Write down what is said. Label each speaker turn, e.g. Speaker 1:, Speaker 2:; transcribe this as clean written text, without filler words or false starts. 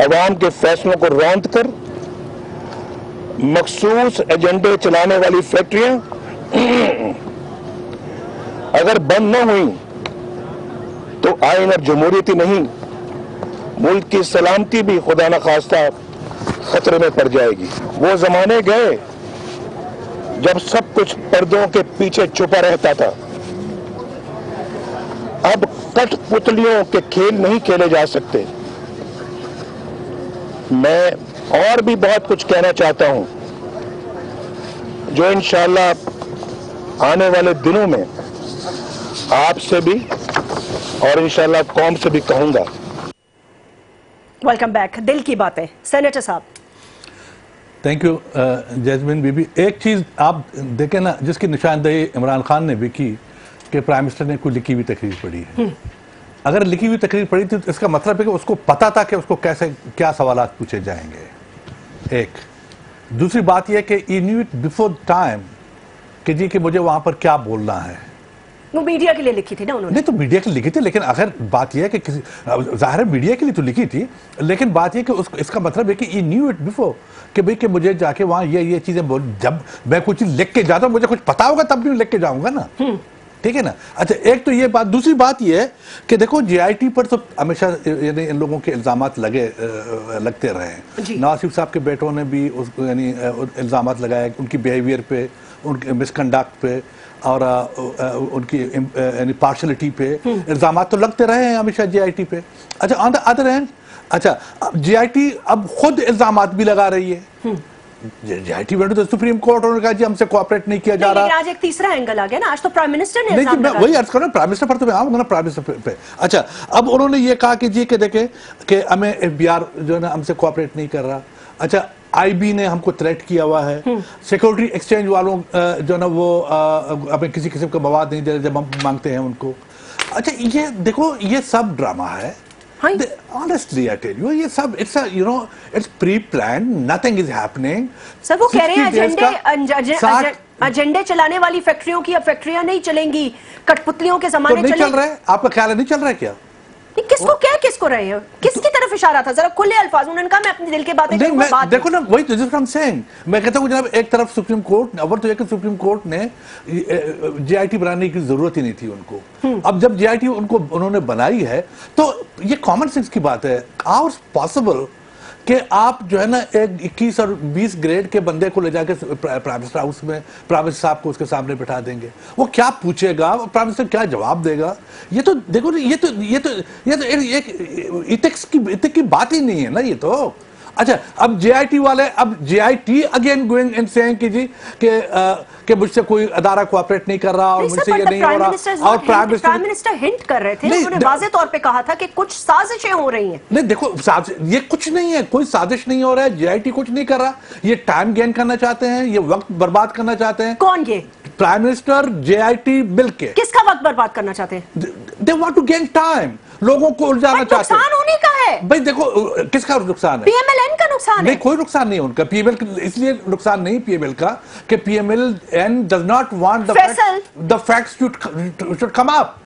Speaker 1: अवाम के फैसलों को रौंद कर मखसूस एजेंडे चलाने वाली फैक्ट्रियां अगर बंद न हुई तो आइन और जमहूरियत ही नहीं, मुल्क की सलामती भी खुदा न खास्ता खतरे में पड़ जाएगी। वो जमाने गए जब सब कुछ पर्दों के पीछे छुपा रहता था। अब कठपुतलियों के खेल नहीं खेले जा सकते। मैं और भी बहुत कुछ कहना चाहता हूं जो इंशाअल्लाह आने वाले दिनों में आपसे भी और इंशाअल्लाह कौम से भी कहूंगा।
Speaker 2: Welcome back. दिल की बातें, सेनेटर साहब।
Speaker 3: थैंक यू जैस्मिन बीबी। एक चीज आप देखें ना, जिसकी निशानदेही इमरान खान ने भी की कि प्राइम मिनिस्टर ने कोई लिखी हुई तकरीर पढ़ी है। अगर लिखी हुई तकरीर पढ़ी थी तो इसका मतलब है कि उसको पता था कि उसको कैसे क्या सवालात पूछे जाएंगे। एक दूसरी बात यह कि ही न्यू इट बिफोर टाइम कि जी कि मुझे वहां पर क्या बोलना है।
Speaker 2: वो मीडिया के लिए लिखी थी ना उन्होंने?
Speaker 3: नहीं तो मीडिया के लिए लिखी थी, लेकिन अगर बात यह है कि किसी जाहिर है मीडिया के लिए तो लिखी थी, लेकिन बात यह कि इसका मतलब है कि ही न्यू इट बिफोर कि भाई कि मुझे जाके वहां ये चीजें बोल, जब मैं कुछ चीज लिख के जाता हूं मुझे कुछ पता होगा तब भी लिख के जाऊंगा ना। ठीक है ना। अच्छा, एक तो ये बात। दूसरी बात ये है कि देखो जीआईटी पर तो हमेशा यानी इन लोगों के इल्जामात लगते रहे हैं। नवाज शरीफ साहब के बेटों ने भी यानी इल्जामात लगाए उनकी बिहेवियर पे, उनके मिसकंडक्ट पे और उनकी यानी पार्शलिटी पे इल्जामात तो लगते रहे हैं हमेशा जीआईटी पे। अच्छा, ऑन द अदर हैंड अच्छा जीआईटी अब खुद इल्जामात भी लगा रही है। GIT went to the Supreme Court, उन्होंने कहा जी हमसे कोऑपरेट नहीं किया जा रहा।
Speaker 2: आज एक तीसरा एंगल आ गया ना, आज तो प्राइम मिनिस्टर ने
Speaker 3: नहीं, मैं वही अर्ज कर रहा हूं, प्राइम मिनिस्टर पर तो मैं आऊंगा ना, प्राइम मिनिस्टर पे। अच्छा, अब उन्होंने ये कहा कि जी के देखे कि हमें एफबीआर जो है ना हमसे कोऑपरेट नहीं कर रहा। अच्छा, आईबी ने हमको थ्रेट किया हुआ है, सिक्योरिटी एक्सचेंज वालों जो ना वो हमें किसी किस्म का मवाद नहीं दे रहे जब हम मांगते हैं उनको। अच्छा, ये देखो ये सब ड्रामा है। Honestly, I tell you, ये सब it's pre-planned, nothing is happening.
Speaker 2: Sir वो कह रहे हैं एजेंडे चलाने वाली फैक्ट्रियों की अब फैक्ट्रियां नहीं चलेंगी, कठपुतलियों के जमाने
Speaker 3: तो नहीं चल रहा है। आपका ख्याल है नहीं चल रहा है क्या?
Speaker 2: किसको कह किसको रहे हैं, किसकी तरफ इशारा था? जरा खुले अल्फाज उन्होंने कहा मैं अपने दिल की बातें करूंगा।
Speaker 3: देखो ना, वही तो जिसका हम सेइंग, मैं कहता हूं जनाब एक तरफ सुप्रीम कोर्ट, अवर तो एक सुप्रीम कोर्ट ने जीआईटी बनाने की जरूरत ही नहीं थी उनको। अब जब जीआईटी उन्होंने बनाई है तो ये कॉमन सेंस की बात है। हाउ इज पॉसिबल कि आप जो है ना एक 21 और 20 ग्रेड के बंदे को ले जाके प्राइम मिनिस्टर हाउस में प्राइम मिनिस्टर साहब को उसके सामने बैठा देंगे, वो क्या पूछेगा, प्राइम मिनिस्टर क्या जवाब देगा? ये तो देखो ना, ये तो इथिक्स की बात ही नहीं है ना ये तो। अच्छा, अब जीआईटी वाले, अब GIT again going and saying कि जी कि मुझसे कोई अदारा कोऑपरेट नहीं कर रहा और मुझसे ये नहीं हो रहा। और प्राइम
Speaker 2: मिनिस्टर हिंट कर रहे थे, उन्होंने वाज़ेह तौर पे कहा था कि कुछ साजिशें हो रही हैं।
Speaker 3: नहीं देखो, ये कुछ नहीं है, कोई साजिश नहीं हो रहा है, जीआईटी कुछ नहीं कर रहा। ये टाइम गेन करना चाहते हैं, ये वक्त बर्बाद करना चाहते हैं।
Speaker 2: कौन? ये
Speaker 3: प्राइम मिनिस्टर, जीआईटी मिलके।
Speaker 2: किसका वक्त बर्बाद करना चाहते हैं?
Speaker 3: They want to gain time, लोगों को उलझाना चाहते हैं।
Speaker 2: नुकसान होने का है भाई।
Speaker 3: देखो किसका नुकसान है?
Speaker 2: पीएमएलएन का नुकसान है।
Speaker 3: नहीं, कोई नुकसान नहीं है उनका। पीएमएल इसलिए नुकसान नहीं पीएमएल का कि PMLN does not want the facts should come up.